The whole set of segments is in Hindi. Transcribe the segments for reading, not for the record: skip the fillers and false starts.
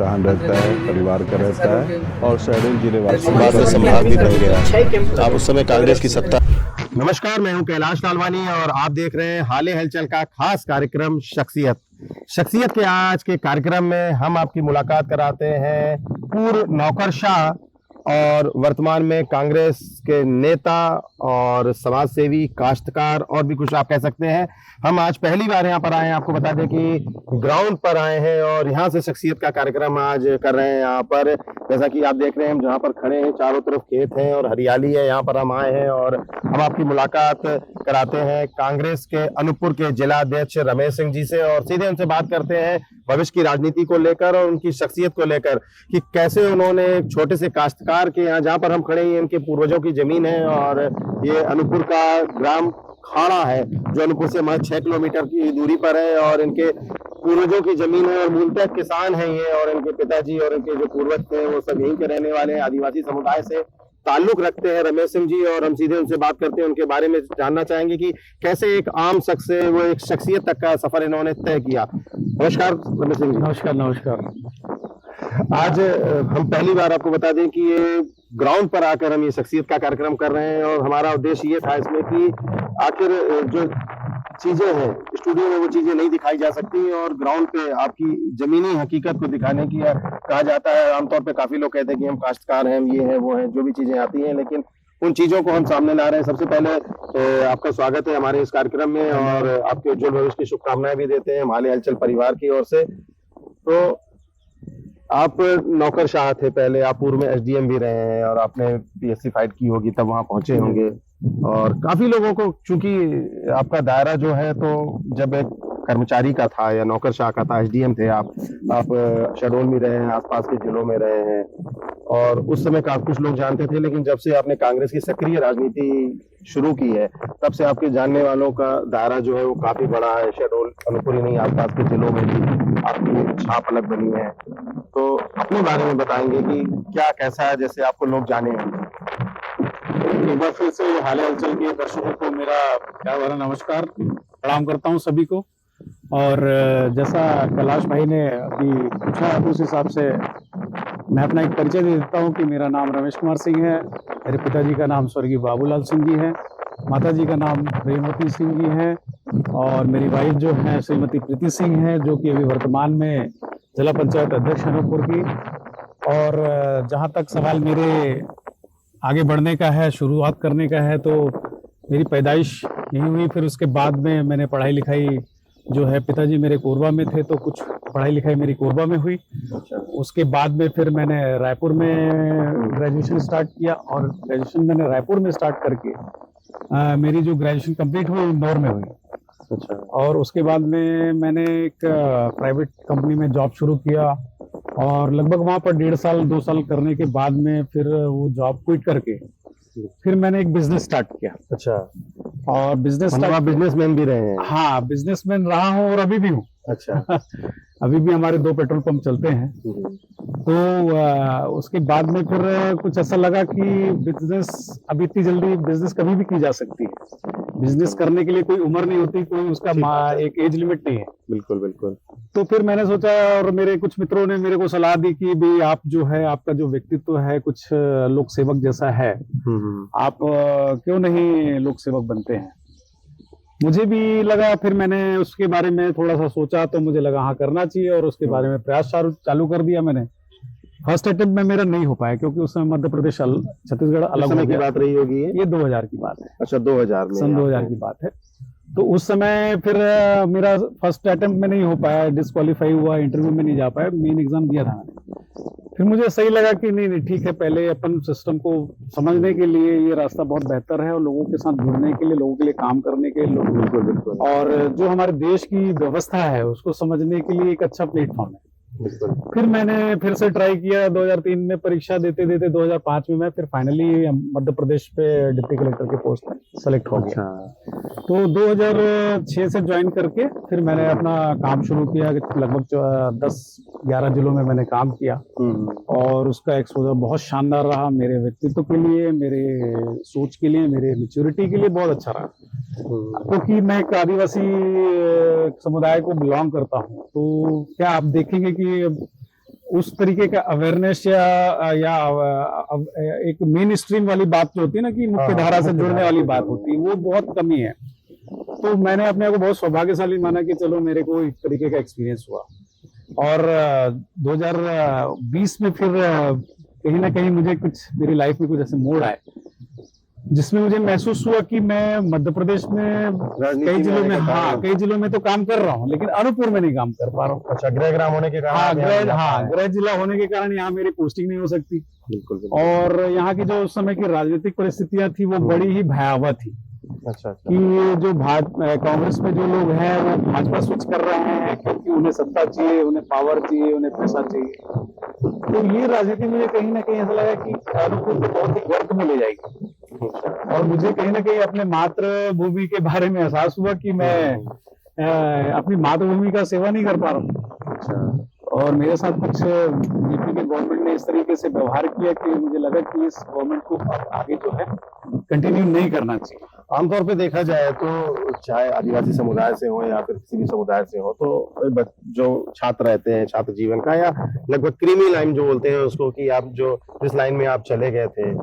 इम्तिहान रहता है, परिवार का रहता है और शहडोल जिले वासी बाद में संभाग भी बन गया। आप उस समय कांग्रेस की सत्ता। नमस्कार, मैं हूं कैलाश लालवानी और आप देख रहे हैं हाल हलचल का खास कार्यक्रम शख्सियत के आज के कार्यक्रम में हम आपकी मुलाकात कराते हैं पूर्व नौकरशाह और वर्तमान में कांग्रेस के नेता और समाज सेवी, काश्तकार और भी कुछ आप कह सकते हैं। हम आज पहली बार यहाँ पर आए हैं। आपको बता दें कि ग्राउंड पर आए हैं और यहाँ से शख्सियत का कार्यक्रम आज कर रहे हैं। यहाँ पर जैसा कि आप देख रहे हैं, हम जहाँ पर खड़े हैं चारों तरफ खेत हैं और हरियाली है। यहाँ पर हम आए हैं और हम आपकी मुलाकात कराते हैं कांग्रेस के अनूपपुर के जिला अध्यक्ष रमेश सिंह जी से और सीधे उनसे बात करते हैं भविष्य की राजनीति को लेकर और उनकी शख्सियत को लेकर कि कैसे उन्होंने एक छोटे से काश्तकार के यहाँ, जहाँ पर हम खड़े हैं, इनके पूर्वजों की जमीन है और ये अनूपपुर का ग्राम खाड़ा है जो अनूपपुर से महज 6 किलोमीटर की दूरी पर है और इनके पूर्वजों की जमीन है और मूलतः किसान है ये। और इनके पिताजी और इनके जो पूर्वज थे वो सब यहीं के रहने वाले हैं, आदिवासी समुदाय से ताल्लुक रखते हैं रमेश सिंह जी। और हम सीधे उनसे बात करते हैं, उनके बारे में जानना चाहेंगे कि कैसे एक आम शख्स से वो एक शख्सियत तक का सफर इन्होंने तय किया। नमस्कार रमेश सिंह जी। नमस्कार। आज हम पहली बार आपको बता दें कि ये ग्राउंड पर आकर हम ये शख्सियत का कार्यक्रम कर रहे हैं और हमारा उद्देश्य ये था इसमें कि आखिर जो चीजें हैं स्टूडियो में वो चीजें नहीं दिखाई जा सकती और ग्राउंड पे आपकी जमीनी हकीकत को दिखाने की कहा जाता है। आमतौर पे काफी लोग कहते हैं कि हम काश्तकार हैं, हम ये हैं वो हैं, जो भी चीजें आती हैं, लेकिन उन चीजों को हम सामने ला रहे हैं। सबसे पहले आपका स्वागत है हमारे इस कार्यक्रम में और आपके उज्जवल भविष्य की शुभकामनाएं भी देते हैं हमारे हलचल परिवार की ओर से। तो आप नौकरशाह थे पहले, आप पूर्व में एसडीएम भी रहे हैं और आपने पीएससी फाइट की होगी तब वहां पहुंचे होंगे और काफी लोगों को, चूंकि आपका दायरा जो है तो जब एक कर्मचारी का था या नौकरशाह का था, एसडीएम थे आप शहडोल में रहे हैं, आसपास के जिलों में रहे हैं और उस समय काफी कुछ लोग जानते थे, लेकिन जब से आपने कांग्रेस की सक्रिय राजनीति शुरू की है तब से आपके जानने वालों का दायरा जो है वो काफी बड़ा है। शहडोल अनूपपुर ही नहीं, आसपास के जिलों में भी आपकी छाप अलग बनी है। तो अपने बारे में बताएंगे कि क्या कैसा है, जैसे आपको लोग जाने हैं। एक बार फिर से हाल हलचल के दर्शकों को मेरा प्यार भरा नमस्कार, प्रणाम करता हूं सभी को। और जैसा कैलाश भाई ने अभी पूछा उस हिसाब से मैं अपना एक परिचय दे देता हूं कि मेरा नाम रमेश कुमार सिंह है। मेरे पिताजी का नाम स्वर्गीय बाबूलाल सिंह जी है, माताजी का नाम प्रेमवती सिंह जी है और मेरी वाइफ जो है श्रीमती प्रीति सिंह है, जो कि अभी वर्तमान में जिला पंचायत अध्यक्ष अनूपपुर की। और जहां तक सवाल मेरे आगे बढ़ने का है, शुरुआत करने का है, तो मेरी पैदाइश यहीं हुई। फिर उसके बाद में मैंने पढ़ाई लिखाई जो है, पिताजी मेरे कोरबा में थे तो कुछ पढ़ाई लिखाई मेरी कोरबा में हुई। उसके बाद में फिर मैंने रायपुर में ग्रेजुएशन स्टार्ट किया और ग्रेजुएशन मैंने रायपुर में स्टार्ट करके मेरी जो ग्रेजुएशन कंप्लीट हुई इंदौर में हुई। अच्छा। और उसके बाद में मैंने एक प्राइवेट कंपनी में जॉब शुरू किया और लगभग वहां पर 1.5 साल 2 साल करने के बाद में फिर वो जॉब क्विट करके फिर मैंने एक बिजनेस स्टार्ट किया। अच्छा। और बिजनेस आप बिजनेसमैन भी रहे हैं? हाँ, बिजनेसमैन रहा हूँ और अभी भी हूँ। अच्छा। अभी भी हमारे 2 पेट्रोल पंप चलते हैं। तो उसके बाद में फिर कुछ ऐसा लगा कि बिजनेस अभी इतनी जल्दी बिजनेस कभी भी की जा सकती है। बिजनेस करने के लिए कोई उम्र नहीं होती, कोई उसका एक एज लिमिट नहीं है। बिल्कुल बिल्कुल। तो फिर मैंने सोचा और मेरे कुछ मित्रों ने मेरे को सलाह दी कि भाई आप जो है, आपका जो व्यक्तित्व है कुछ लोक सेवक जैसा है, आप क्यों नहीं लोक सेवक बनते हैं। मुझे भी लगा, फिर मैंने उसके बारे में थोड़ा सा सोचा तो मुझे लगा हाँ करना चाहिए और उसके बारे में प्रयास चालू कर दिया मैंने। फर्स्ट अटेम्प्ट में मेरा नहीं हो पाया क्योंकि उस समय मध्य प्रदेश छत्तीसगढ़ अलग समय की बात रही होगी ये 2000 की बात है। अच्छा, 2000 में, सन 2000 की बात है। तो उस समय फिर मेरा फर्स्ट अटेम्प्ट में नहीं हो पाया, डिस्क्वालीफाई हुआ, इंटरव्यू में नहीं जा पाया, मेन एग्जाम दिया था मैंने। फिर मुझे सही लगा कि नहीं ठीक है, पहले अपन सिस्टम को समझने के लिए ये रास्ता बहुत बेहतर है और लोगों के साथ जुड़ने के लिए, लोगों के लिए काम करने के लिए, बिल्कुल, और जो हमारे देश की व्यवस्था है उसको समझने के लिए एक अच्छा प्लेटफॉर्म है। फिर मैंने फिर से ट्राई किया 2003 में, परीक्षा देते देते 2005 में मैं फिर फाइनली मध्य प्रदेश पे डिप्टी कलेक्टर के पोस्ट में सेलेक्ट हो गया। तो 2006 से ज्वाइन करके फिर मैंने अपना काम शुरू किया। लगभग 10-11 जिलों में मैंने काम किया और उसका एक्सपोजर बहुत शानदार रहा मेरे व्यक्तित्व के लिए, मेरे सोच के लिए, मेरे मैच्योरिटी के लिए बहुत अच्छा रहा। क्योंकि मैं एक आदिवासी समुदाय को बिलोंग करता हूँ, तो क्या आप देखेंगे कि उस तरीके का अवेयरनेस या एक मेन स्ट्रीम वाली बात जो होती है ना कि मुख्य धारा से जुड़ने वाली बात होती है, वो बहुत कमी है। तो मैंने अपने आप को बहुत सौभाग्यशाली माना कि चलो मेरे को इस तरीके का एक्सपीरियंस हुआ। और 2020 में फिर कहीं ना कहीं मुझे कुछ मेरी लाइफ में कुछ ऐसे मोड़ आए जिसमें मुझे महसूस हुआ कि मैं मध्य प्रदेश में कई जिलों में, कई जिलों में तो काम कर रहा हूँ, लेकिन अनूपपुर में नहीं काम कर पा रहा हूँ। अच्छा, गृह ग्राम होने के कारण, गृह जिला होने के कारण यहाँ मेरी पोस्टिंग नहीं हो सकती। बिल्कुल। और यहाँ की जो उस समय की राजनीतिक परिस्थितियां थी वो बड़ी ही भयावह थी। अच्छा। कि जो कांग्रेस में जो लोग हैं वो भाजपा स्विच कर रहे हैं क्योंकि उन्हें सत्ता चाहिए, उन्हें पावर चाहिए, उन्हें पैसा चाहिए। तो ये राजनीति मुझे कहीं ना कहीं ऐसा लगा कि अनूपपुर को बहुत ही गर्त में ले जाएगी। और मुझे कहीं ना कहीं अपने मातृभूमि के बारे में एहसास हुआ कि मैं अपनी मातृभूमि का सेवा नहीं कर पा रहा हूँ। और मेरे साथ कुछ यूपी के गवर्नमेंट ने इस तरीके से व्यवहार किया कि मुझे लगा कि इस गवर्नमेंट को अब आगे जो है कंटिन्यू नहीं करना चाहिए। आमतौर पे देखा जाए तो चाहे आदिवासी समुदाय से हो या फिर किसी भी समुदाय से हो, तो जो छात्र रहते हैं, छात्र जीवन का या लगभग क्रीमी लाइन जो बोलते हैं उसको, कि आप जो जिस लाइन में आप चले गए थे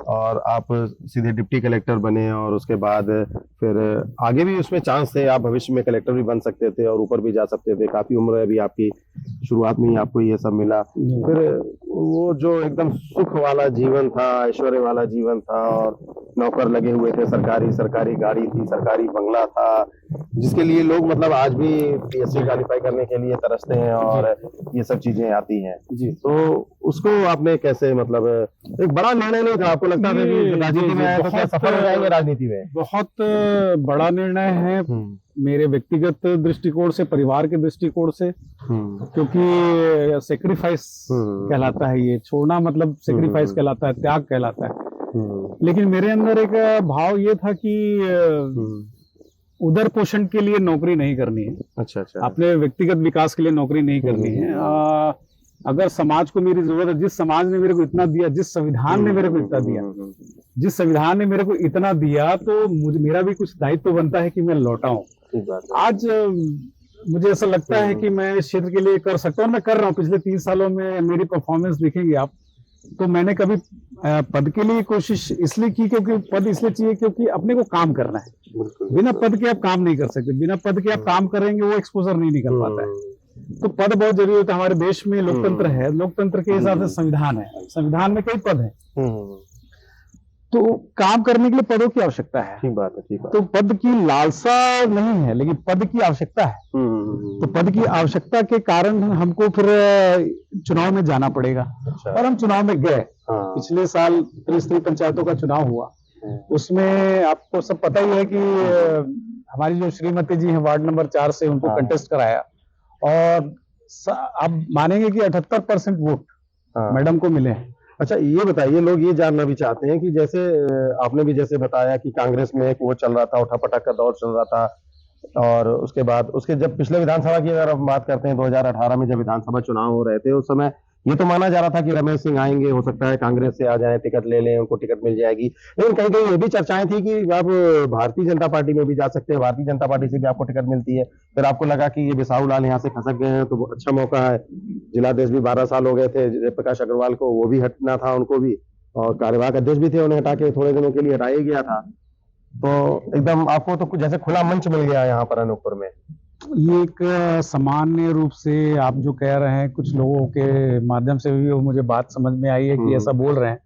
और आप सीधे डिप्टी कलेक्टर बने और उसके बाद फिर आगे भी उसमें चांस थे, आप भविष्य में कलेक्टर भी बन सकते थे और ऊपर भी जा सकते थे। काफी उम्र है अभी आपकी, शुरुआत में ही आपको ये सब मिला। फिर वो जो एकदम सुख वाला जीवन था, ऐश्वर्य वाला जीवन था और नौकर लगे हुए थे, सरकारी गाड़ी थी, सरकारी बंगला था, जिसके लिए लोग मतलब आज भी पीएससी क्वालिफाई करने के लिए तरसते हैं और ये सब चीजें आती हैं जी। तो उसको आपने कैसे, मतलब एक बड़ा निर्णय नहीं था, आपको लगता था कि राजनीति में आए तो क्या सफल हो जाएंगे राजनीति में? बहुत बड़ा निर्णय है मेरे व्यक्तिगत दृष्टिकोण से, परिवार के दृष्टिकोण से, क्योंकि सेक्रीफाइस कहलाता है ये, छोड़ना मतलब सेक्रीफाइस कहलाता है, त्याग कहलाता है। लेकिन मेरे अंदर एक भाव ये था कि उदर पोषण के लिए नौकरी नहीं करनी है। अच्छा। अपने व्यक्तिगत विकास के लिए नौकरी नहीं करनी है। अगर समाज को मेरी जरूरत है, जिस समाज ने मेरे को इतना दिया, जिस संविधान ने मेरे को इतना दिया, जिस संविधान ने मेरे को इतना दिया, तो मेरा भी कुछ दायित्व बनता है कि मैं लौटाऊं। आज मुझे ऐसा लगता है कि मैं इस क्षेत्र के लिए कर सकता हूँ, मैं कर रहा हूँ। पिछले 3 सालों में मेरी परफॉर्मेंस देखेंगे आप, तो मैंने कभी पद के लिए कोशिश इसलिए की क्योंकि पद इसलिए चाहिए क्योंकि अपने को काम करना है। बिना पद के आप काम नहीं कर सकते, बिना पद के आप काम करेंगे वो एक्सपोजर नहीं निकल पाता है। तो पद बहुत जरूरी होता है। हमारे देश में लोकतंत्र है, लोकतंत्र के हिसाब से संविधान है, संविधान में कई पद है, तो काम करने के लिए पदों की आवश्यकता है। ठीक बात है। तो पद की लालसा नहीं है, लेकिन पद की आवश्यकता है। तो पद की आवश्यकता के कारण हमको फिर चुनाव में जाना पड़ेगा। अच्छा। और हम चुनाव में गए। पिछले साल त्रिस्तरीय पंचायतों का चुनाव हुआ, उसमें आपको सब पता ही है कि हमारी जो श्रीमती जी हैं वार्ड नंबर 4 से, उनको कंटेस्ट कराया और आप मानेंगे कि 78% वोट मैडम को मिले हैं। अच्छा, ये बताइए, लोग ये जानना भी चाहते हैं कि जैसे आपने भी जैसे बताया कि कांग्रेस में एक वो चल रहा था, उठापटक का दौर चल रहा था, और उसके बाद उसके जब पिछले विधानसभा की अगर हम बात करते हैं 2018 में जब विधानसभा चुनाव हो रहे थे, उस समय ये तो माना जा रहा था कि रमेश सिंह आएंगे, हो सकता है कांग्रेस से आ जाए, टिकट ले लें, उनको टिकट मिल जाएगी। लेकिन कहीं कहीं ये भी चर्चाएं थी कि आप भारतीय जनता पार्टी में भी जा सकते हैं, भारतीय जनता पार्टी से भी आपको टिकट मिलती है। फिर आपको लगा कि ये बिसाहू लाल यहाँ से खसक गए हैं तो अच्छा मौका है, जिलाध्यक्ष भी 12 साल हो गए थे जयप्रकाश अग्रवाल को, वो भी हटना था उनको भी, और कार्यवाहक अध्यक्ष भी थे, उन्हें हटा के थोड़े दिनों के लिए हटाया गया था। तो एकदम आपको तो कुछ जैसे खुला मंच मिल गया यहाँ पर अनूपपुर में। ये एक सामान्य रूप से आप जो कह रहे हैं, कुछ लोगों के माध्यम से भी वो मुझे बात समझ में आई है कि ऐसा बोल रहे हैं।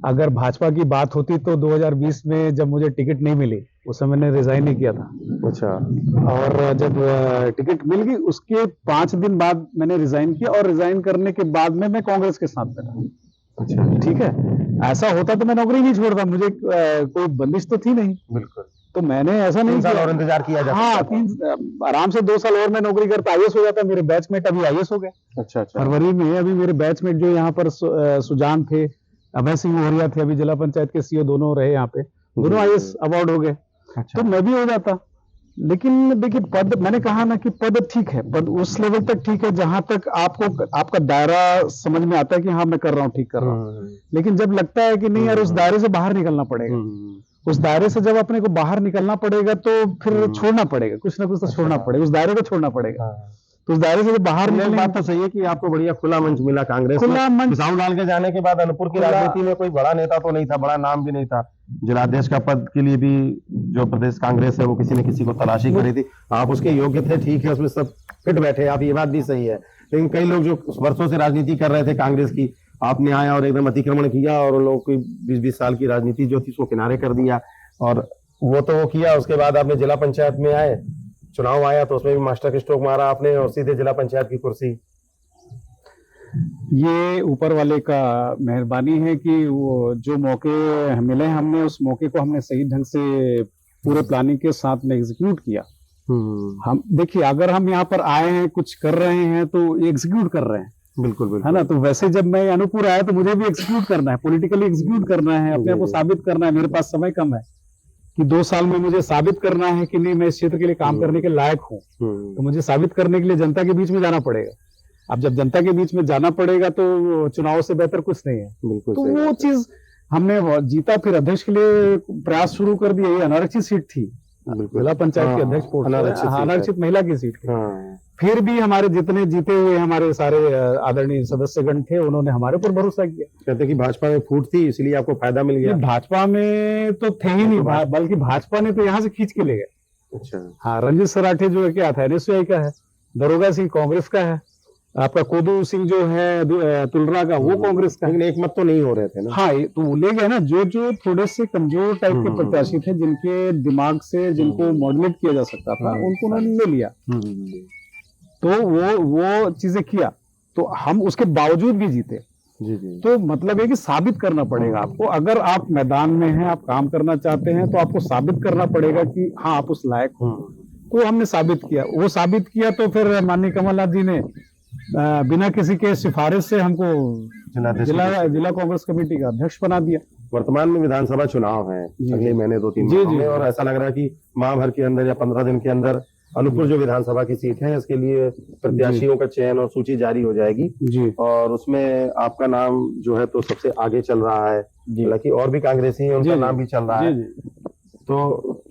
अगर भाजपा की बात होती तो 2020 में जब मुझे टिकट नहीं मिली, उस समय मैंने रिजाइन नहीं किया था। अच्छा। और जब टिकट मिल गई उसके 5 दिन बाद मैंने रिजाइन किया, और रिजाइन करने के बाद में मैं कांग्रेस के साथ बैठा। अच्छा, ठीक है। ऐसा होता तो मैं नौकरी नहीं छोड़ता, मुझे कोई बंदिश तो थी नहीं। बिल्कुल। तो मैंने ऐसा नहीं किया और इंतजार किया जाता। हाँ, आराम से 2 साल और मैं नौकरी करता, आईएएस हो जाता। मेरे बैचमेट अभी आईएएस हो गए। अच्छा। फरवरी में अभी मेरे बैचमेट जो यहाँ पर सुजान थे, अभय सिंह मोहरिया थे, अभी जिला पंचायत के सीओ दोनों रहे यहाँ पे, दोनों आईएएस अवार्ड हो गए। अच्छा। तो मैं भी हो जाता। लेकिन देखिए, पद, मैंने कहा ना कि पद ठीक है, पद उस लेवल तक ठीक है जहां तक आपको आपका दायरा समझ में आता है कि हाँ मैं कर रहा हूँ, ठीक कर रहा हूँ। लेकिन जब लगता है कि नहीं यार, उस दायरे से बाहर निकलना पड़ेगा, उस दायरे से जब अपने को बाहर निकलना पड़ेगा तो फिर छोड़ना पड़ेगा, कुछ ना कुछ तो छोड़ना पड़ेगा, उस दायरे को छोड़ना पड़ेगा। तो उस दायरे से तो बाहर ये निकलने बात तो सही है कि आपको बढ़िया खुला मंच मिला कांग्रेस में। खुला मंच। बिसाहू लाल के जाने के बाद अनूपपुर की राजनीति में कोई बड़ा नेता तो नहीं था, बड़ा नाम भी नहीं था। जिलाध्यक्ष का पद के लिए भी जो प्रदेश कांग्रेस है वो किसी न किसी को तलाशी कर रही थी। आप उसके योग्य थे, ठीक है, उसमें सब फिट बैठे आप, ये बात भी सही है। लेकिन कई लोग जो वर्षों से राजनीति कर रहे थे कांग्रेस की, आपने आया और एकदम अतिक्रमण किया और उन लोगों की 20-20 साल की राजनीति जो थी उसको किनारे कर दिया। और वो तो वो किया, उसके बाद आपने जिला पंचायत में आए, चुनाव आया तो उसमें भी मास्टर की स्ट्रोक मारा आपने और सीधे जिला पंचायत की कुर्सी। ये ऊपर वाले का मेहरबानी है कि वो जो मौके मिले हमने उस मौके को हमने सही ढंग से पूरे प्लानिंग के साथ में एग्जीक्यूट किया। हम देखिए, अगर हम यहाँ पर आए हैं कुछ कर रहे हैं तो एग्जीक्यूट कर रहे हैं, बिल्कुल बिल्कुल, है ना। तो वैसे जब मैं अनूपपुर आया तो मुझे भी एग्जीक्यूट करना है, पॉलिटिकली एग्जीक्यूट करना है, अपने आप को साबित करना है। मेरे पास समय कम है कि 2 साल में मुझे साबित करना है कि नहीं मैं इस क्षेत्र के लिए काम करने के लायक हूँ। तो मुझे साबित करने के लिए जनता के बीच में जाना पड़ेगा। अब जब जनता के बीच में जाना पड़ेगा तो चुनाव से बेहतर कुछ नहीं है। बिल्कुल तो सही वो बात। चीज हमने जीता, फिर अध्यक्ष के लिए प्रयास शुरू कर दिया। ये अनारक्षित सीट थी, बिल्कुल। जिला पंचायत की हाँ, अध्यक्ष पोस्ट, अनारक्षित सीट है। अनारक्षित महिला की सीट थी। हाँ, फिर भी हमारे जितने जीते हुए हमारे सारे आदरणीय सदस्यगण थे, उन्होंने हमारे ऊपर भरोसा किया। कहते कि भाजपा में फूट थी इसलिए आपको फायदा मिल गया। भाजपा में तो थे ही नहीं, बल्कि भाजपा ने तो यहाँ से खींच के ले गए। अच्छा, हाँ, रंजित सराठे जो है क्या था, NSUI का है, दरोगा सिंह कांग्रेस का है, आपका कोदू सिंह जो है तुलरा का, वो कांग्रेस का है। लेकिन एक मत तो नहीं हो रहे थे ना। हाँ, तो वो ले गए ना जो जो थोड़े से कमजोर टाइप के प्रत्याशी थे, जिनके दिमाग से जिनको मॉडुलेट किया जा सकता था, उनको उन्होंने ले लिया। तो वो चीजें किया, तो हम उसके बावजूद भी जीते। जी जी, तो मतलब है कि साबित करना पड़ेगा आपको। अगर आप मैदान में हैं, आप काम करना चाहते हैं, तो आपको साबित करना पड़ेगा कि हाँ आप उस लायक हो। तो हमने साबित किया, वो साबित किया। तो फिर माननीय कमलनाथ जी ने बिना किसी के सिफारिश से हमको जिला कांग्रेस कमेटी का अध्यक्ष बना दिया। वर्तमान में विधानसभा चुनाव है अगले महीने 2-3 जी, महीने जी। में, और ऐसा लग रहा है कि माह भर के अंदर या 15 दिन के अंदर अनूपपुर जो विधानसभा की सीट है इसके लिए प्रत्याशियों का चयन और सूची जारी हो जाएगी जी। और उसमें आपका नाम जो है तो सबसे आगे चल रहा है। हालांकि और भी कांग्रेसी हैं, उनका जी, नाम भी चल रहा है। जी। तो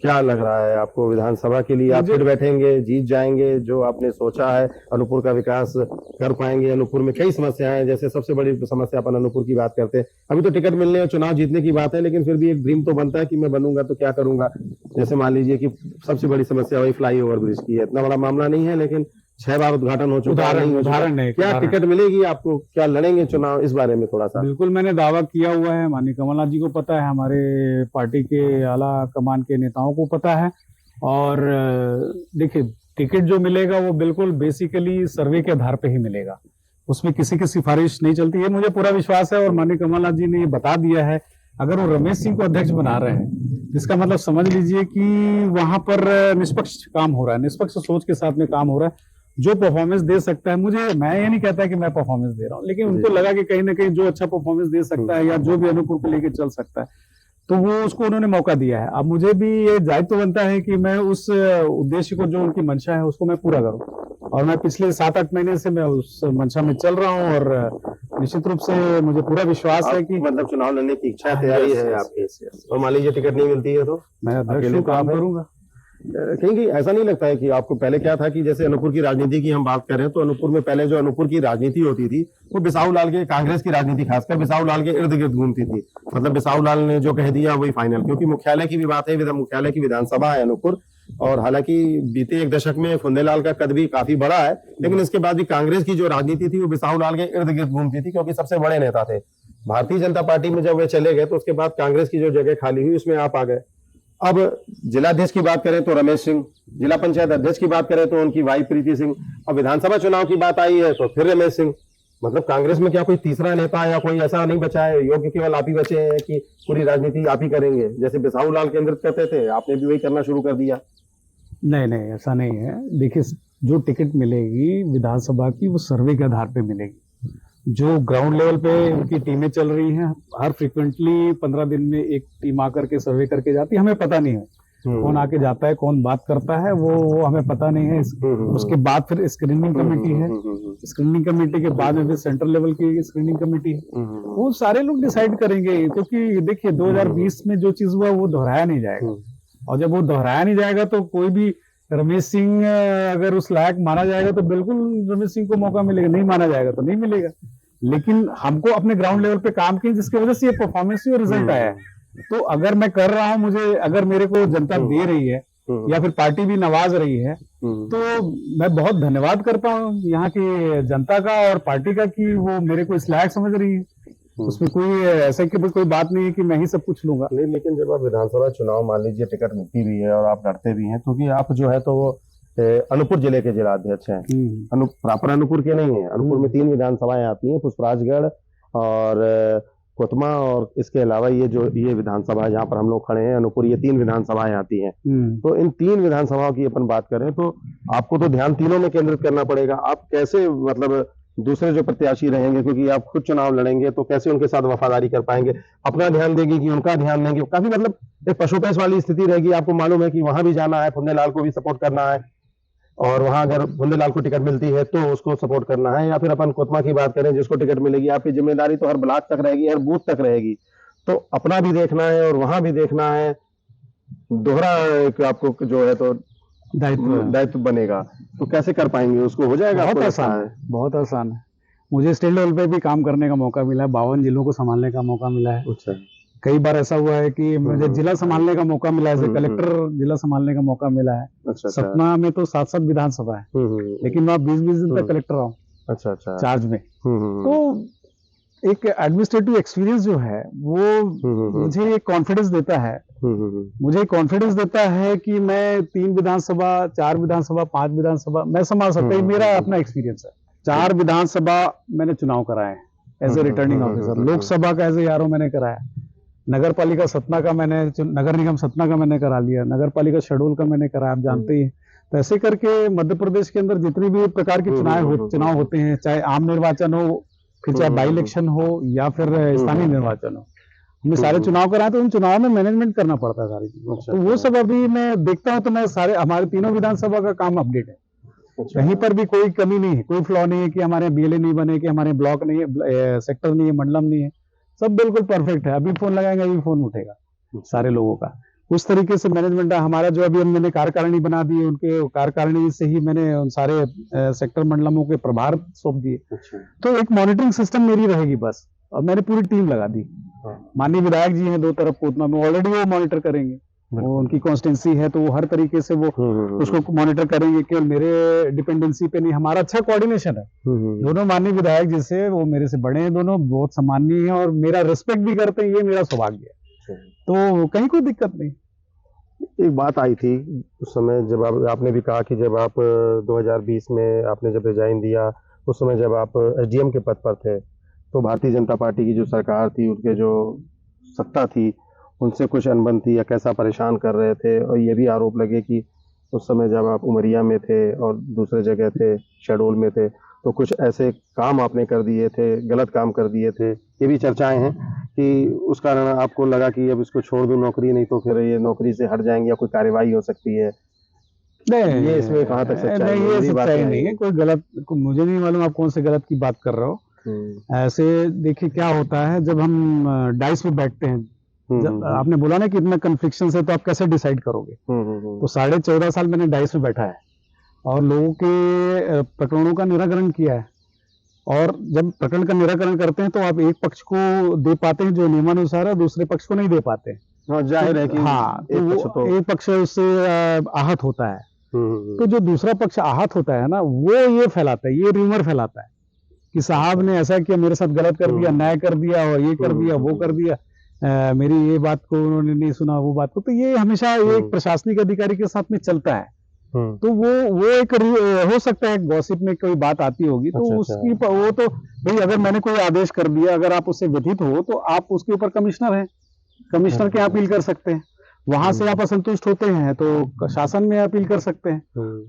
क्या लग रहा है आपको विधानसभा के लिए? आप फिर बैठेंगे, जीत जाएंगे? जो आपने सोचा है अनूपपुर का विकास कर पाएंगे? अनूपपुर में कई समस्याएं हैं, जैसे सबसे बड़ी समस्या अपन अनूपपुर की बात करते हैं, अभी तो टिकट मिलने और चुनाव जीतने की बात है, लेकिन फिर भी एक ड्रीम तो बनता है कि मैं बनूंगा तो क्या करूंगा। जैसे मान लीजिए कि सबसे बड़ी समस्या वही फ्लाईओवर ब्रिज की है। इतना बड़ा मामला नहीं है, लेकिन 6 बार उद्घाटन हो चुका है। उदाहरण है, क्या टिकट मिलेगी आपको? क्या लड़ेंगे चुनाव? इस बारे में थोड़ा सा। बिल्कुल, मैंने दावा किया हुआ है, माननीय कमलनाथ जी को पता है, हमारे पार्टी के आला कमान के नेताओं को पता है। और देखिए, टिकट जो मिलेगा वो बिल्कुल बेसिकली सर्वे के आधार पे ही मिलेगा, उसमें किसी की सिफारिश नहीं चलती है, मुझे पूरा विश्वास है। और माननीय कमलनाथ जी ने ये बता दिया है, अगर वो रमेश सिंह को अध्यक्ष बना रहे हैं, इसका मतलब समझ लीजिए कि वहां पर निष्पक्ष काम हो रहा है, निष्पक्ष सोच के साथ में काम हो रहा है। जो परफॉर्मेंस दे सकता है, मैं ये नहीं कहता कि मैं परफॉर्मेंस दे रहा हूँ, लेकिन उनको लगा कि कहीं ना कहीं जो अच्छा परफॉर्मेंस दे सकता है या जो भी अनूपपुर को लेके चल सकता है, तो वो उसको उन्होंने मौका दिया है। अब मुझे भी ये दायित्व बनता है कि मैं उस उद्देश्य को, जो उनकी मंशा है, उसको मैं पूरा करूं। और मैं पिछले 7-8 महीने से मैं उस मंशा में चल रहा हूं और निश्चित रूप से मुझे पूरा विश्वास है कि मतलब चुनाव लड़ने की इच्छा, तैयारी है आपकी। और मान लीजिए टिकट नहीं मिलती है तो मैं अध्यक्ष काम करूंगा। कहीं ऐसा नहीं लगता है कि आपको पहले क्या था कि जैसे अनूपपुर की राजनीति की हम बात करें तो अनूपपुर में पहले जो अनूपपुर की राजनीति होती थी वो बिसाहू लाल के, कांग्रेस की राजनीति खासकर बिसाहू लाल के इर्द गिर्द घूमती थी। मतलब बिसाहू लाल ने जो कह दिया वही फाइनल, क्योंकि मुख्यालय की भी बात है, मुख्यालय की विधानसभा है अनूपपुर। और हालांकि बीते 1 दशक में फुंदेलाल का कद भी काफी बड़ा है, लेकिन इसके बाद भी कांग्रेस की जो राजनीति थी वो बिसाहू लाल के इर्द गिर्द घूमती थी, क्योंकि सबसे बड़े नेता थे। भारतीय जनता पार्टी में जब वे चले गए तो उसके बाद कांग्रेस की जो जगह खाली हुई उसमें आप आ गए। अब जिलाध्यक्ष की बात करें तो रमेश सिंह, जिला पंचायत अध्यक्ष की बात करें तो उनकी वाई प्रीति सिंह, अब विधानसभा चुनाव की बात आई है तो फिर रमेश सिंह। मतलब कांग्रेस में क्या कोई तीसरा नेता या कोई ऐसा नहीं बचा है? योग्य केवल आप ही बचे हैं कि पूरी राजनीति आप ही करेंगे? जैसे बिसाहू लाल केंद्रित करते थे, आपने भी वही करना शुरू कर दिया। नहीं, ऐसा नहीं है। देखिए, जो टिकट मिलेगी विधानसभा की वो सर्वे के आधार पे मिलेगी। जो ग्राउंड लेवल पे उनकी टीमें चल रही हैं, हर फ्रीक्वेंटली 15 दिन में एक टीम आकर के सर्वे करके जाती है। हमें पता नहीं है कौन आके जाता है, कौन बात करता है, वो हमें पता नहीं है। उसके बाद फिर स्क्रीनिंग कमेटी है, स्क्रीनिंग कमेटी के बाद में फिर सेंट्रल लेवल की स्क्रीनिंग कमेटी है। वो सारे लोग डिसाइड करेंगे, क्योंकि देखिए 2020 में जो चीज हुआ वो दोहराया नहीं जाएगा, और जब वो दोहराया नहीं जाएगा तो कोई भी रमेश सिंह अगर उस लायक माना जाएगा तो बिल्कुल रमेश सिंह को मौका मिलेगा, नहीं माना जाएगा तो नहीं मिलेगा। लेकिन हमको अपने ग्राउंड लेवल पे काम किए जिसकी वजह से ये परफॉर्मेंस और रिजल्ट आया है। तो अगर मैं कर रहा हूँ, मुझे अगर मेरे को जनता दे रही है या फिर पार्टी भी नवाज रही है, तो मैं बहुत धन्यवाद करता हूँ यहाँ की जनता का और पार्टी का कि वो मेरे को इस लायक समझ रही है। उसमें कोई ऐसे की कोई बात नहीं है कि मैं ही सब कुछ लूंगा। नहीं, लेकिन जब आप विधानसभा चुनाव मान लीजिए टिकट मिलती भी है और आप लड़ते भी हैं, क्योंकि आप जो है तो वो अनूपपुर जिले के जिलाध्यक्ष हैं। प्रॉपर अनूपपुर के नहीं है। अनूपपुर में 3 विधानसभाएं आती हैं, पुष्पराजगढ़ और कोतमा, और इसके अलावा ये विधानसभा है जहाँ पर हम लोग खड़े हैं अनूपपुर, ये 3 विधानसभाएं आती हैं। तो इन 3 विधानसभाओं की अपन बात करें तो आपको तो ध्यान तीनों में केंद्रित करना पड़ेगा। आप कैसे मतलब दूसरे जो प्रत्याशी रहेंगे, क्योंकि आप खुद चुनाव लड़ेंगे, तो कैसे उनके साथ वफादारी कर पाएंगे? अपना ध्यान देंगे कि उनका ध्यान देंगे? काफी मतलब एक पशुपेश वाली स्थिति रहेगी। आपको मालूम है कि वहां भी जाना है, फुन्देलाल को भी सपोर्ट करना है, और वहां अगर फुन्देलाल को टिकट मिलती है तो उसको सपोर्ट करना है, या फिर अपन कोतमा की बात करें जिसको टिकट मिलेगी, आपकी जिम्मेदारी तो हर ब्लॉक तक रहेगी, हर बूथ तक रहेगी। तो अपना भी देखना है और वहां भी देखना है, दोहरा एक आपको जो है तो दायित्व बनेगा। तो कैसे कर पाएंगे उसको? हो जाएगा? बहुत आसान है, बहुत आसान है। मुझे स्टेट लेवल पे भी काम करने का मौका मिला है, 52 जिलों को संभालने का मौका मिला है। अच्छा। कई बार ऐसा हुआ है कि मुझे जिला संभालने का मौका मिला है, कलेक्टर जिला संभालने का मौका मिला है। अच्छा। सतना में तो 7-7 विधानसभा है, लेकिन मैं 20-20 दिन तक कलेक्टर रहा हूँ। अच्छा अच्छा। चार्ज में। तो एक एडमिनिस्ट्रेटिव एक्सपीरियंस जो है वो मुझे एक कॉन्फिडेंस देता है, मुझे कॉन्फिडेंस देता है कि मैं 3 विधानसभा, 4 विधानसभा, 5 विधानसभा मैं संभाल सकता हूँ। मेरा अपना एक्सपीरियंस है। 4 विधानसभा मैंने चुनाव कराए as a returning officer, Lok Sabha का एज ए आरओ मैंने कराया, नगर पालिका सतना का मैंने, नगर निगम सतना का मैंने करा लिया, नगर पालिका शेड्यूल का मैंने कराया, आप जानते ही। तो ऐसे करके मध्य प्रदेश के अंदर जितनी भी प्रकार के चुनाव होते हैं, चाहे आम निर्वाचन हो, फिर चाहे बाई इलेक्शन हो या फिर स्थानीय निर्वाचन हो, हमने सारे चुनाव कराए। तो उन चुनाव में मैनेजमेंट करना पड़ता है सारी चीजों। तो वो सब अभी मैं देखता हूँ, तो मैं सारे हमारे तीनों विधानसभा का काम अपडेट है। कहीं पर भी कोई कमी नहीं है, कोई फ्लॉ नहीं है कि हमारे बीएलए नहीं बने, कि हमारे ब्लॉक नहीं है, सेक्टर नहीं है, मंडलम नहीं है, सब बिल्कुल परफेक्ट है। अभी फोन लगाएंगे, अभी फोन उठेगा सारे लोगों का। उस तरीके से मैनेजमेंट है हमारा। जो अभी मैंने कार्यकारिणी बना दी, उनके कार्यकारिणी से ही मैंने उन सारे सेक्टर मंडलमों के प्रभार सौंप दिए। तो एक मॉनिटरिंग सिस्टम मेरी रहेगी बस, और मैंने पूरी टीम लगा दी। माननीय विधायक जी हैं 2 तरफ कोतमा में, ऑलरेडी वो मॉनिटर करेंगे, वो उनकी कॉन्स्टिट्यूंसी है तो वो हर तरीके से वो उसको मॉनिटर करेंगे। केवल मेरे डिपेंडेंसी पे नहीं, हमारा अच्छा कोऑर्डिनेशन है। दोनों माननीय विधायक जी से, वो मेरे से बड़े हैं, दोनों बहुत सम्माननीय हैं और मेरा रिस्पेक्ट भी करते हैं, ये मेरा सौभाग्य है। तो कहीं कोई दिक्कत नहीं। एक बात आई थी उस समय जब आपने भी कहा कि जब आप 2020 में आपने जब रिजाइन दिया, उस समय जब आप एसडीएम के पद पर थे, तो भारतीय जनता पार्टी की जो सरकार थी, उनके जो सत्ता थी, उनसे कुछ अनबन थी या कैसा परेशान कर रहे थे। और ये भी आरोप लगे कि उस समय जब आप उमरिया में थे और दूसरे जगह थे, शेडोल में थे, तो कुछ ऐसे काम आपने कर दिए थे, गलत काम कर दिए थे। ये भी चर्चाएं हैं कि उस कारण आपको लगा कि अब इसको छोड़ दूं नौकरी, नहीं तो फिर ये नौकरी से हट जाएंगे या कोई कार्रवाई हो सकती है। नहीं, ये इसमें कहाँ तक सच्चाई है? नहीं, ये सच्चाई नहीं है। कोई गलत, मुझे नहीं मालूम आप कौन से गलत की बात कर रहे हो। ऐसे देखिए क्या होता है, जब हम डाइस में बैठते हैं, जब आपने बोला ना कि इतना कन्फ्लिक्शन है तो आप कैसे डिसाइड करोगे। तो 14.5 साल मैंने डाइस में बैठा है और लोगों के प्रकरणों का निराकरण किया है। और जब प्रकरण का निराकरण करते हैं तो आप एक पक्ष को दे पाते हैं जो नियमानुसार है, दूसरे पक्ष को नहीं दे पाते। हाँ, जाहिर है कि हाँ, तो एक पक्ष उससे आहत होता है। तो जो दूसरा पक्ष आहत होता है ना, वो ये फैलाता है, ये रूमर फैलाता है कि साहब ने ऐसा किया, मेरे साथ गलत कर दिया, अन्याय कर दिया, और ये कर दिया, वो कर दिया, मेरी ये बात को उन्होंने नहीं सुना, वो बात को। तो ये हमेशा एक प्रशासनिक अधिकारी के साथ में चलता है। तो वो एक हो सकता है गॉसिप में कोई बात आती होगी, तो उसकी वो तो भाई, अगर मैंने कोई आदेश कर दिया, अगर आप उससे व्यथित हो तो आप उसके ऊपर कमिश्नर हैं, कमिश्नर के अपील कर सकते हैं। वहां से आप असंतुष्ट होते हैं तो शासन में अपील कर सकते हैं।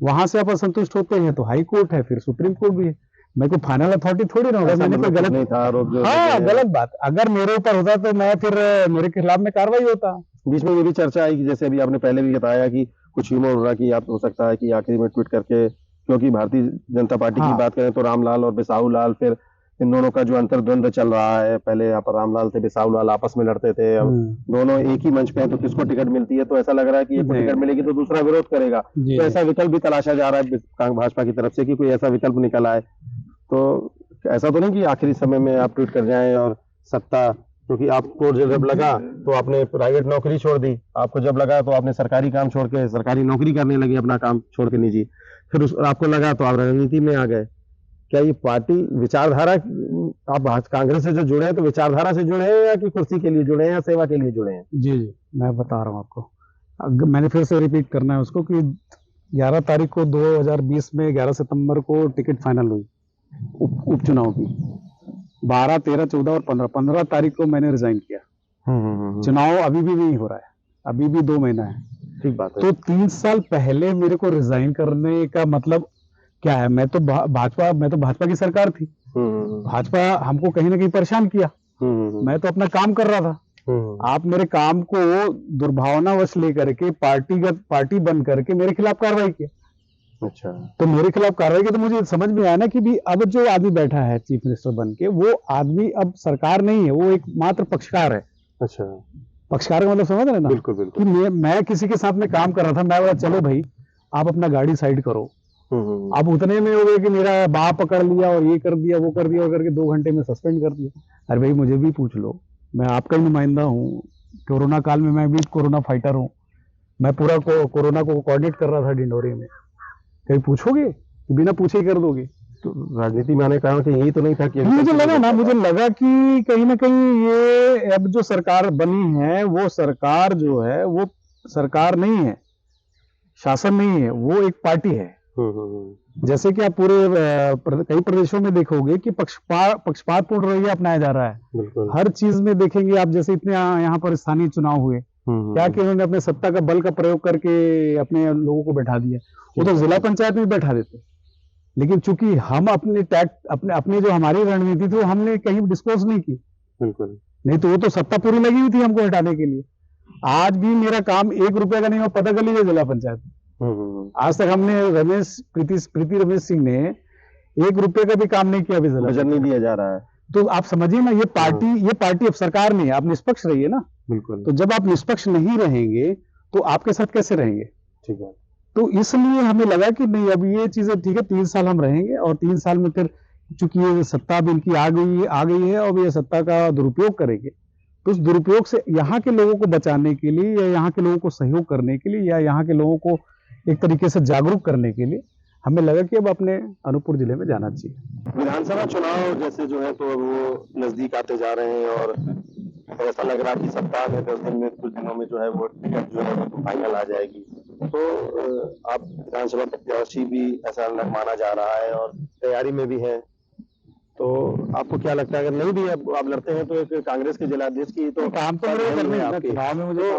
वहां से आप असंतुष्ट होते हैं तो हाई कोर्ट है, फिर सुप्रीम कोर्ट भी है। मैं कोई फाइनल अथॉरिटी थोड़ी ना होगा। मैंने कोई गलत नहीं था आरोप, हाँ, गलत बात अगर मेरे ऊपर होता तो मैं फिर मेरे खिलाफ में कार्रवाई होता। बीच में ये भी चर्चा आई कि जैसे अभी आपने पहले भी बताया कि कुछ ह्यूमर हो रहा कि आप हो सकता है कि आखिरी में ट्वीट करके, क्योंकि भारतीय जनता पार्टी की बात करें तो रामलाल और बिसाहू लाल, फिर इन दोनों का जो अंतर्द्वंद चल रहा है, पहले यहाँ पर रामलाल थे, बिसाऊ लाल आपस में लड़ते थे, अब दोनों एक ही मंच पे हैं, तो किसको टिकट मिलती है, तो ऐसा लग रहा है कि एक को टिकट मिलेगी तो दूसरा विरोध करेगा, तो ऐसा विकल्प भी तलाशा जा रहा है भाजपा की तरफ से कि कोई ऐसा विकल्प निकल आए। तो ऐसा तो नहीं कि आखिरी समय में आप ट्वीट कर जाएं और सत्ता, क्योंकि आपको जब लगा तो आपने प्राइवेट नौकरी छोड़ दी, आपको जब लगा तो आपने सरकारी काम छोड़ के सरकारी नौकरी करने लगे, अपना काम छोड़ के निजी, फिर आपको लगा तो आप राजनीति में आ गए। क्या ये पार्टी विचारधारा, आप कांग्रेस से जो जुड़े हैं तो विचारधारा से जुड़े हैं या कि कुर्सी के लिए जुड़े हैं या सेवा के लिए जुड़े हैं? जी मैं बता रहा हूँ आपको, मैंने फिर से रिपीट करना है उसको कि 11 तारीख को 2020 में 11 सितंबर को टिकट फाइनल हुई उपचुनाव की। 12, 13, 14 और 15 तारीख को मैंने रिजाइन किया। चुनाव अभी भी नहीं हो रहा है, अभी भी 2 महीना है। ठीक बात है। तो 3 साल पहले मेरे को रिजाइन करने का मतलब क्या है? मैं तो भाजपा की सरकार थी, भाजपा हमको कहीं ना कहीं परेशान किया, मैं तो अपना काम कर रहा था। आप मेरे काम को दुर्भावनावश लेकर के पार्टी बन करके मेरे खिलाफ कार्रवाई किया। अच्छा, तो मेरे खिलाफ कार्रवाई की तो मुझे समझ में आया ना कि भी अब जो आदमी बैठा है चीफ मिनिस्टर बन के, वो आदमी अब सरकार नहीं है, वो एक मात्र पक्षकार है। अच्छा, पक्षकार का मतलब समझ रहे ना? बिल्कुल बिल्कुल। कि मैं किसी के साथ में काम कर रहा था, मैं बोला चलो भाई आप अपना गाड़ी साइड करो। अब उतने में हो गए कि मेरा बाप पकड़ लिया और ये कर दिया वो कर दिया और करके 2 घंटे में सस्पेंड कर दिया। अरे भाई मुझे भी पूछ लो, मैं आपका ही नुमाइंदा हूँ, कोरोना काल में मैं भी कोरोना फाइटर हूँ, मैं पूरा कोरोना को कोऑर्डिनेट कर रहा था डिंडोरी में। कहीं पूछोगे कि बिना पूछे ही कर दोगे? तो राजनीति में आने का कारण कि यही तो नहीं था कि मुझे लगा कि कहीं ना कहीं ये अब जो सरकार बनी है वो सरकार जो है वो सरकार नहीं है, शासन नहीं है, वो एक पार्टी है। जैसे कि आप पूरे कई प्रदेशों में देखोगे कि पक्षपातपूर्ण रवैया अपनाया जा रहा है। हर चीज में देखेंगे आप, जैसे इतने यहाँ पर स्थानीय चुनाव हुए, क्या कि उन्होंने अपने सत्ता का बल का प्रयोग करके अपने लोगों को बैठा दिया। वो तो जिला पंचायत में बैठा देते, लेकिन चूंकि हम अपनी जो हमारी रणनीति थी वो हमने कहीं डिस्क्लोज नहीं की। बिल्कुल नहीं तो वो तो सत्ता पूरी लगी हुई थी हमको हटाने के लिए। आज भी मेरा काम 1 रुपए का नहीं, मैं पता कर लीजिए जिला पंचायत। आज तक हमने प्रीति रमेश सिंह ने 1 रुपए का भी काम नहीं किया, अभी बजट नहीं दिया जा रहा है। तो आप समझिए ना, ये पार्टी अब सरकार नहीं है, आप निष्पक्ष रहिए ना। बिल्कुल। तो जब आप निष्पक्ष नहीं रहेंगे तो आपके साथ कैसे रहेंगे? ठीक है। तो इसलिए हमें लगा कि नहीं, अब ये चीजें ठीक है, 3 साल हम रहेंगे और 3 साल में फिर चूंकि ये सत्ता भी इनकी आ गई है और ये सत्ता का दुरुपयोग करेंगे, तो उस दुरुपयोग से यहाँ के लोगों को बचाने के लिए या यहाँ के लोगों को सहयोग करने के लिए या यहाँ के लोगों को एक तरीके से जागरूक करने के लिए हमें लगा कि अब अपने अनूपपुर जिले में जाना चाहिए। विधानसभा चुनाव जैसे जो है तो वो नजदीक आते जा रहे हैं और ऐसा लग रहा है कि सप्ताह में 10 दिन में कुछ दिनों में जो है वो टिकट जो है वो फाइनल आ जाएगी। तो आप विधानसभा प्रत्याशी भी ऐसा माना जा रहा है और तैयारी में भी है, तो आपको क्या लगता है अगर नहीं भी आप लड़ते हैं तो एक कांग्रेस के जिलाध्यक्ष की तो काम तो करने आपके में मुझे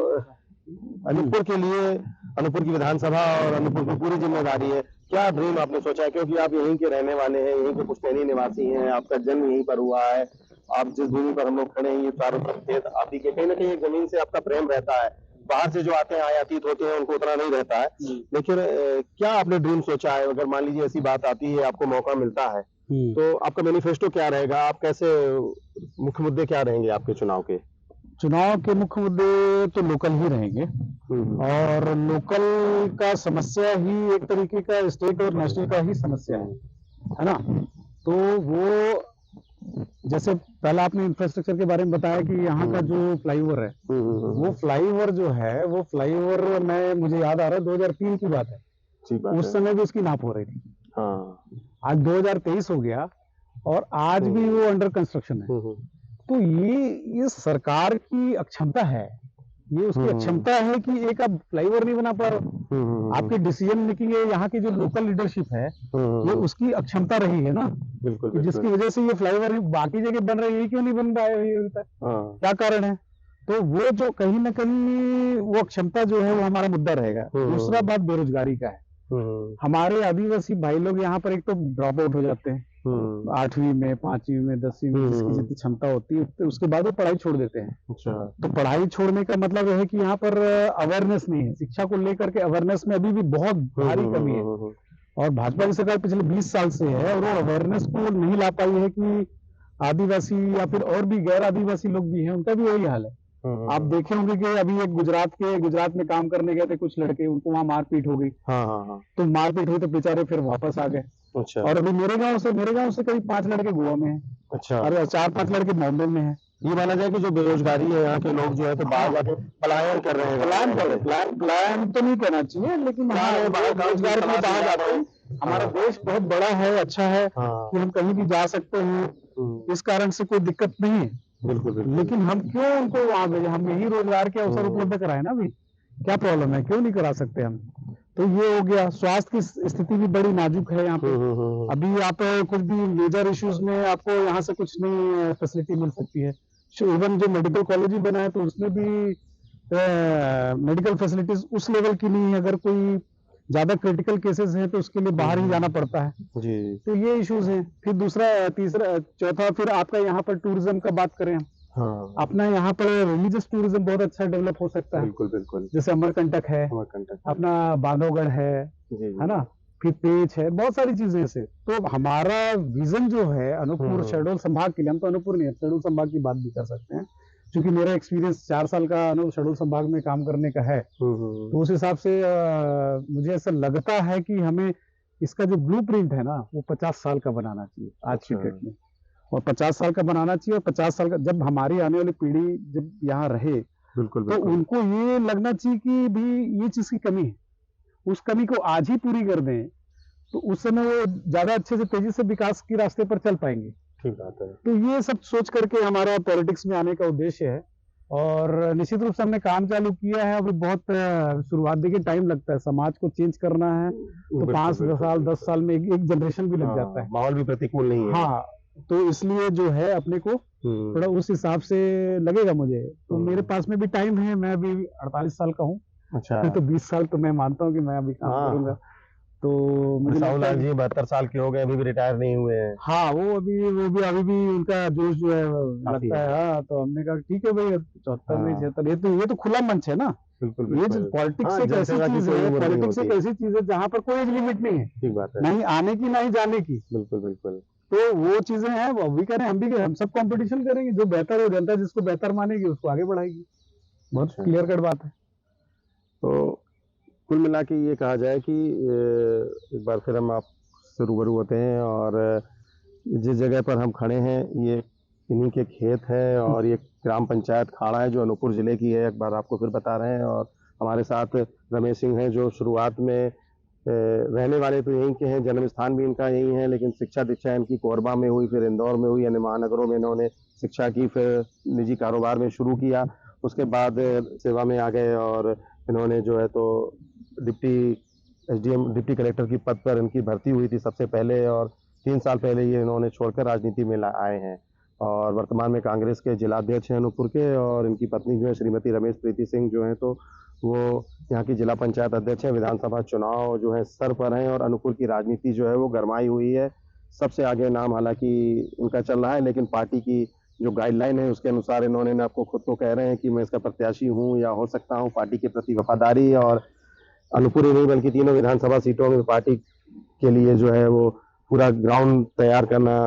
अनूपपुर के लिए, अनूपपुर की विधानसभा और अनूपपुर की पूरी जिम्मेदारी है, क्या ड्रीम आपने सोचा है? क्योंकि आप यहीं के रहने वाले हैं, यहीं के पुश्तैनी निवासी हैं, आपका जन्म यहीं पर हुआ है, आप जिस भूमि पर हम लोग खड़े हैं ये चारों तरफ खेत आप ही के, कहीं ना कहीं एक जमीन से आपका प्रेम रहता है। बाहर से जो आते हैं आयातीत होते हैं उनको उतना नहीं रहता है, लेकिन क्या आपने ड्रीम सोचा है? अगर मान लीजिए ऐसी बात आती है, आपको मौका मिलता है, तो आपका मैनिफेस्टो क्या रहेगा? आप कैसे, मुख्य मुद्दे क्या रहेंगे आपके चुनाव के? चुनाव के मुख्य मुद्दे तो लोकल ही रहेंगे और लोकल का समस्या ही एक तरीके का स्टेट और नेशनल का ही समस्या है ना। तो वो जैसे पहला आपने इंफ्रास्ट्रक्चर के बारे में बताया कि यहाँ का जो फ्लाईओवर है, वो फ्लाईओवर जो है वो फ्लाईओवर में मुझे याद आ रहा है 2003 की बात है, उस समय भी उसकी नाप हो रही थी। आज 2023 हो गया और आज भी वो अंडर कंस्ट्रक्शन है। तो ये सरकार की अक्षमता है, ये उसकी अक्षमता है कि एक आप फ्लाईओवर नहीं बना पा रहे, आपके डिसीजन मेकिंग है, यहाँ की जो लोकल लीडरशिप है ये उसकी अक्षमता रही है ना। बिल्कुल, जिसकी वजह से ये फ्लाईओवर बाकी जगह बन रही है, क्यों नहीं बन पाए क्या कारण है? तो वो जो कहीं ना कहीं वो अक्षमता जो है वो हमारा मुद्दा रहेगा। दूसरा बात बेरोजगारी का है। हमारे आदिवासी भाई लोग यहाँ पर एक तो ड्रॉप आउट हो जाते हैं 8वीं में, 5वीं में, 10वीं में, जिसकी जितनी क्षमता होती है, तो उसके बाद वो पढ़ाई छोड़ देते हैं। अच्छा। तो पढ़ाई छोड़ने का मतलब है कि यहाँ पर अवेयरनेस नहीं है, शिक्षा को लेकर के अवेयरनेस में अभी भी बहुत भारी कमी है और भाजपा की सरकार पिछले 20 साल से है और वो अवेयरनेस को नहीं ला पाई है कि आदिवासी या फिर और भी गैर आदिवासी लोग भी हैं, उनका भी वही हाल है। आप देखे होंगे कि अभी एक गुजरात में काम करने गए थे कुछ लड़के, उनको वहां मारपीट हो गई। हाँ हाँ हाँ। तो मारपीट हुई तो बेचारे फिर वापस आ गए। अच्छा और अभी मेरे गांव से करीब 5 लड़के गोवा में हैं अच्छा। और 4-5 लड़के बॉम्बे में हैं। ये माना जाए कि जो बेरोजगारी है यहाँ के लोग जो है तो बाहर जाके पलायन कर रहे हैं। प्लान तो नहीं करना चाहिए, लेकिन हाँ, रोजगार के लिए बाहर जाते हैं। हमारा देश बहुत बड़ा है, अच्छा है हाँ। कि हम कहीं भी जा सकते हैं, इस कारण से कोई दिक्कत नहीं है। बिल्कुल बिल्कुल। लेकिन हम क्यों उनको वहां भेजे? हम यही रोजगार के अवसर उपलब्ध कराए ना। अभी क्या प्रॉब्लम है, क्यों नहीं करा सकते हम? तो ये हो गया। स्वास्थ्य की स्थिति भी बड़ी नाजुक है यहाँ पे। अभी आप कुछ भी मेजर इश्यूज में आपको यहाँ से कुछ नहीं फैसिलिटी मिल सकती है। इवन जो मेडिकल कॉलेज भी बना है तो उसमें भी मेडिकल फैसिलिटीज उस लेवल की नहीं है। अगर कोई ज्यादा क्रिटिकल केसेस हैं तो उसके लिए बाहर ही जाना पड़ता है जी। तो ये इश्यूज हैं। फिर दूसरा, तीसरा, चौथा, फिर आपका यहाँ पर टूरिज्म का बात करें, हाँ। अपना यहाँ पर रिलीजियस टूरिज्म बहुत अच्छा डेवलप हो सकता है। बिल्कुल बिल्कुल। जैसे अमरकंटक है, अपना बांधवगढ़ है ना, फिर पेच है, बहुत सारी चीजें ऐसे। तो हमारा विजन जो है अनूपपुर शहडोल संभाग के लिए, हम तो अनूपपुर नहीं, शहडोल संभाग की बात भी कर सकते हैं, क्योंकि मेरा एक्सपीरियंस 4 साल का शहडोल संभाग में काम करने का है। तो उस हिसाब से मुझे ऐसा लगता है कि हमें इसका जो ब्लूप्रिंट है ना वो 50 साल का बनाना चाहिए आज की डेट में, और 50 साल का बनाना चाहिए। और 50 साल का जब हमारी आने वाली पीढ़ी जब यहाँ रहे, बिल्कुल तो उनको ये लगना चाहिए कि भी ये चीज की कमी है, उस कमी को आज ही पूरी कर दें, तो उस समय वो ज्यादा अच्छे से तेजी से विकास के रास्ते पर चल पाएंगे। ठीक बात है। तो ये सब सोच करके हमारा पॉलिटिक्स में आने का उद्देश्य है। और निश्चित रूप से हमने काम चालू किया है। अभी बहुत शुरुआत, देखिए टाइम लगता है, समाज को चेंज करना है तो 5 साल 10 साल में एक जनरेशन भी लग जाता है। माहौल भी प्रतिकूल नहीं है। हाँ, तो इसलिए जो है अपने को थोड़ा उस हिसाब से लगेगा मुझे। तो मेरे पास में भी टाइम है, मैं अभी 48 साल का हूँ। अच्छा। तो 20 साल तो मैं मानता हूँ कि मैं अभी काम करूंगा। तो मुझे साहूलाल जी 72 साल के हो गए, अभी भी रिटायर नहीं हुए हैं। हाँ, वो अभी भी उनका जोश जो है लगता है। हाँ, तो हमने कहा ठीक है भाई, 74 नहीं 76, ये तो खुला मंच है ना। बिल्कुल। ये पॉलिटिक्स एक ऐसी चीज है, पॉलिटिक्स एक ऐसी चीज है जहाँ पर कोई एज लिमिट नहीं है। ठीक बात है। नहीं आने की, नहीं जाने की। बिल्कुल बिल्कुल। तो वो चीजें हैं, वो भी करें, हम सब कंपटीशन करेंगे। जो बेहतर है, जनता जिसको बेहतर मानेगी उसको आगे बढ़ाएगी। बहुत क्लियर कट बात है। तो कुल मिला के ये कहा जाए कि एक बार फिर हम आपसे रूबरू होते हैं, और जिस जगह पर हम खड़े हैं ये इन्हीं के खेत है, और ये ग्राम पंचायत खाड़ा है जो अनूपपुर जिले की है, एक बार आपको फिर बता रहे हैं। और हमारे साथ रमेश सिंह हैं जो शुरुआत में रहने वाले तो यहीं के हैं, जन्म स्थान भी इनका यहीं है, लेकिन शिक्षा दीक्षा इनकी कोरबा में हुई, फिर इंदौर में हुई, यानी महानगरों में इन्होंने शिक्षा की, फिर निजी कारोबार में शुरू किया, उसके बाद सेवा में आ गए, और इन्होंने जो है तो डिप्टी कलेक्टर की पद पर इनकी भर्ती हुई थी सबसे पहले, और 3 साल पहले ये इन्होंने छोड़कर राजनीति में आए हैं, और वर्तमान में कांग्रेस के जिलाध्यक्ष हैं अनूपपुर के। और इनकी पत्नी जो है श्रीमती रमेश प्रीति सिंह जो है तो वो यहाँ की जिला पंचायत अध्यक्ष है। विधानसभा चुनाव जो है सर पर हैं, और अनूपपुर की राजनीति जो है वो गरमाई हुई है। सबसे आगे नाम हालांकि इनका चल रहा है, लेकिन पार्टी की जो गाइडलाइन है उसके अनुसार इन्होंने आपको खुद को कह रहे हैं कि मैं इसका प्रत्याशी हूँ या हो सकता हूँ। पार्टी के प्रति वफादारी, और अनूपपुर ही नहीं बल्कि तीनों विधानसभा सीटों में पार्टी के लिए जो है वो पूरा ग्राउंड तैयार करना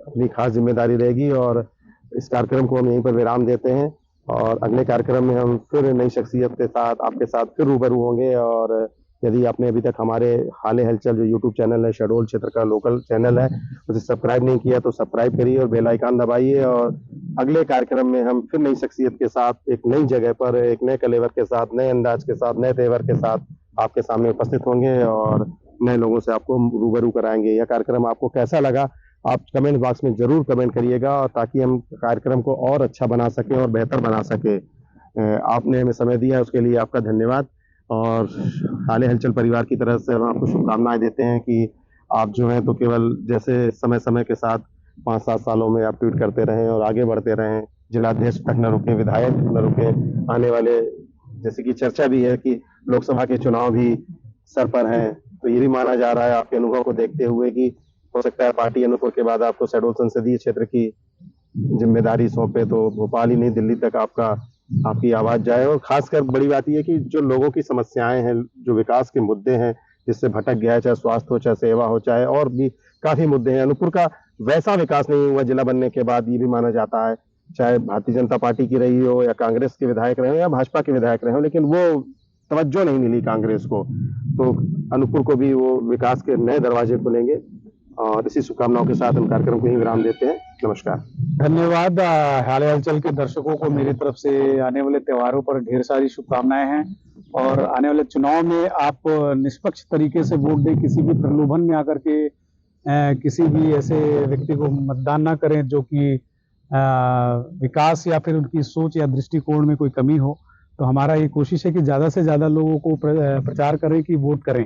अपनी खास जिम्मेदारी रहेगी। और इस कार्यक्रम को हम यहीं पर विराम देते हैं, और अगले कार्यक्रम में हम फिर नई शख्सियत के साथ आपके साथ फिर रूबरू होंगे। और यदि आपने अभी तक हमारे हाले हलचल जो यूट्यूब चैनल है, शहडोल क्षेत्र का लोकल चैनल है, उसे सब्सक्राइब नहीं किया तो सब्सक्राइब करिए और बेल आइकन दबाइए। और अगले कार्यक्रम में हम फिर नई शख्सियत के साथ, एक नई जगह पर, एक नए कलेवर के साथ, नए अंदाज के साथ, नए तेवर के साथ आपके सामने उपस्थित होंगे, और नए लोगों से आपको रूबरू कराएंगे। यह कार्यक्रम आपको कैसा लगा आप कमेंट बॉक्स में जरूर कमेंट करिएगा, और ताकि हम कार्यक्रम को और अच्छा बना सकें और बेहतर बना सके। आपने हमें समय दिया उसके लिए आपका धन्यवाद। और हाले हलचल परिवार की तरफ से हम आपको शुभकामनाएं देते हैं कि आप जो हैं तो केवल जैसे समय समय के साथ 5-7 सालों में आप ट्वीट करते रहें और आगे बढ़ते रहें, जिलाध्यक्ष तक न रुके, विधायक न रुके, आने वाले जैसे कि चर्चा भी है कि लोकसभा के चुनाव भी सर पर हैं, तो ये भी माना जा रहा है आपके अनुभव को देखते हुए कि हो सकता है पार्टी अनूपपुर के बाद आपको शहडोल संसदीय क्षेत्र की जिम्मेदारी सौंपे तो भोपाल ही नहीं दिल्ली तक आपकी आवाज जाए। और खासकर बड़ी बात यह है कि जो लोगों की समस्याएं हैं, जो विकास के मुद्दे हैं, जिससे भटक गया है, चाहे स्वास्थ्य हो, चाहे सेवा हो, चाहे और भी काफी मुद्दे हैं, अनूपपुर का वैसा विकास नहीं हुआ जिला बनने के बाद, ये भी माना जाता है। चाहे भारतीय जनता पार्टी की रही हो या कांग्रेस के विधायक रहे हो या भाजपा के विधायक रहे हो, लेकिन वो तवज्जो नहीं मिली कांग्रेस को। तो अनूपपुर को भी वो विकास के नए दरवाजे खुलेंगे। और इसी शुभकामनाओं के साथ हम कार्यक्रम को ही विराम देते हैं। नमस्कार। धन्यवाद। हाल हलचल के दर्शकों को मेरी तरफ से आने वाले त्योहारों पर ढेर सारी शुभकामनाएं हैं, और आने वाले चुनाव में आप निष्पक्ष तरीके से वोट दें। किसी भी प्रलोभन में आकर के किसी भी ऐसे व्यक्ति को मतदान ना करें जो कि विकास या फिर उनकी सोच या दृष्टिकोण में कोई कमी हो। तो हमारा ये कोशिश है कि ज़्यादा से ज़्यादा लोगों को प्रचार करें कि वोट करें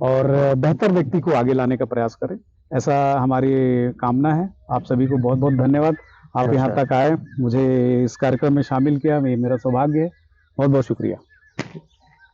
और बेहतर व्यक्ति को आगे लाने का प्रयास करें, ऐसा हमारी कामना है। आप सभी को बहुत बहुत धन्यवाद। आप यहाँ तक आए, मुझे इस कार्यक्रम में शामिल किया, मेरा सौभाग्य है। बहुत बहुत शुक्रिया।